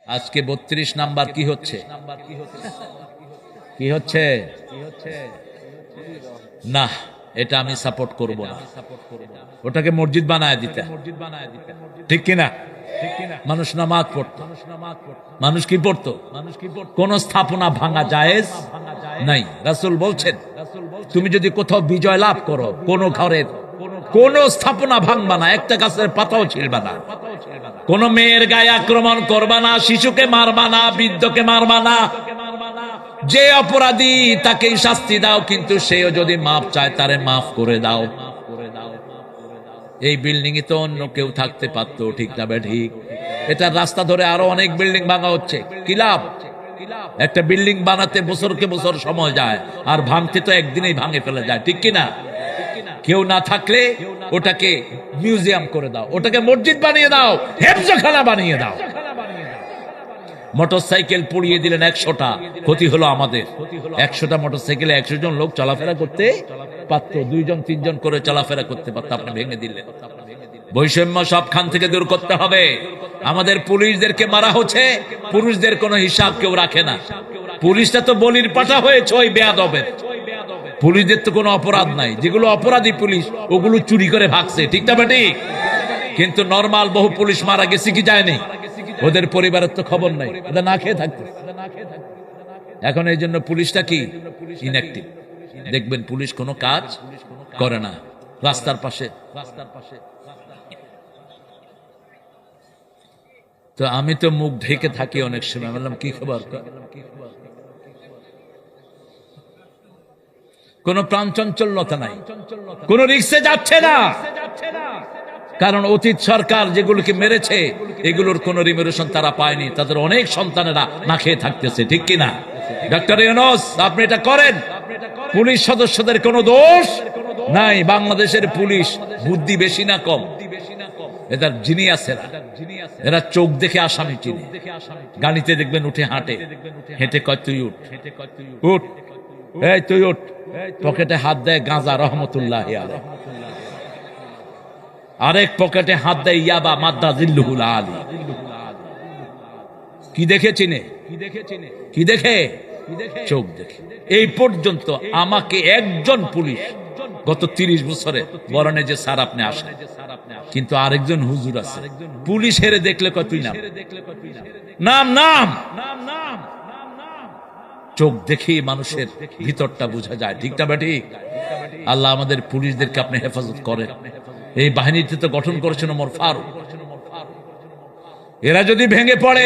আজকে 32 নাম্বার কি হচ্ছে কি হচ্ছে না, এটা আমি সাপোর্ট করব না। ওটাকে মসজিদ বানায় দিতে, ঠিক কিনা? মানুষ নামাজ পড়তো, মানুষ কি পড়তো? কোন স্থাপনা ভাঙা জায়েজ নাই। রাসূল বলছেন, তুমি যদি কোথাও বিজয় লাভ করো, কোন ঘরের কোন স্থাপনা ভাঙবা না, একটা গাছের পাতাও ছিঁড়বা না, কোন মেয়ের গায়ে আক্রমণ করবা না, শিশুকে মারবা না, বৃদ্ধকে মারবা না। যে অপরাধী তাকেই শাস্তি দাও, কিন্তু সেও যদি মাফ চায় তারে মাফ করে দাও। এই বিল্ডিং এ তো অন্য কেউ থাকতে পারতো, ঠিক না ঠিক? এটা রাস্তা ধরে আরো অনেক বিল্ডিং ভাঙা হচ্ছে, কি লাভ? একটা বিল্ডিং বানাতে বছরকে বছর সময় যায়, আর ভাঙতে তো একদিনেই ভাঙে ফেলে যায়, ঠিক কিনা? কেউ না থাকলে ওটাকে মিউজিয়াম করে দাও, ওটাকে মসজিদ বানিয়ে দাও, হেফজখানা বানিয়ে দাও। মোটরসাইকেল পুড়িয়ে দিলেন 100টা, ক্ষতি হলো আমাদের। 100টা মোটরসাইকেলে 100 জন লোক চলাফেরা করতে পারতো, 2 জন 3 জন করে চলাফেরা করতে পারতো, আপনি ভেঙে দিলেন। বৈষম্য সবখান থেকে দূর করতে হবে। আমাদের পুলিশদেরকে মারা হচ্ছে, পুরুষদের কোনো হিসাব কেউ রাখে না। পুলিশটা তো বলির পাঠা হয়েছে ওই বেয়াদবের। পুলিশদের তো কোনো অপরাধ নাই, যেগুলো অপরাধী পুলিশ ওগুলো চুরি করে ভাগছে, ঠিক না ঠিক? কিন্তু নরমাল বহু পুলিশ মারা গেছে কি যায়নি? ওদের পরিবারের তো খবর নাই, ওদের না খেয়ে থাকতে। এখন এই জন্য পুলিশটা কি ইনঅ্যাক্টিভ। দেখবেন পুলিশ কোনো কাজ করে না। রাস্তার পাশে তো আমি তো মুখ ঢেকে থাকি অনেক সময়, বললাম কি খবর, কোন প্রাণ চঞ্চলতা নাই, কোন রিক্সে যাচ্ছে না। কারণ অতীত সরকার যেগুলোকে মেরেছে এগুলোর কোন রিমিউনেশন তারা পায়নি, তাদের অনেক সন্তানেরা না খেয়ে থাকতেছে, ঠিক কিনা? ডক্টর ইউনূস, আপনি এটা করেন, পুলিশ সদস্যদের কোনো দোষ নাই। বাংলাদেশের পুলিশ বুদ্ধি বেশি না কম? এদের জিনিয়াস, এরা চোখ দেখে আসামি চিনে। গাড়িতে দেখবেন উঠে হাঁটে, হেঁটে কয় তুই উঠ, উঠ, এই তুই উঠ, পকেটে হাত দেয় গাঁজা রহমতুল্লাহ আলাইহি, আরেক পকেটে হাত দেয় ইয়াবা মাদ্দা জিল্লুহুল আলী। কি দেখে চিনে? কি দেখে? চোখ দেখে। এই পর্যন্ত আমাকে একজন পুলিশ গত 30 বছরে বরণে যে স্যার আপনি আসেন, কিন্তু আরেকজন হুজুর আছে পুলিশ হেরে দেখলে কয় তুই নাম নাম নাম। চোখ দেখেই মানুষের ভিতরটা বোঝা যায়, ঠিক না ঠিক? আল্লাহ আমাদের পুলিশদেরকে আপনি হেফাজত করেন। এই বাহিনীতে তো গঠন করেছেন ওমর ফারুক, এরা যদি ভেঙে পড়ে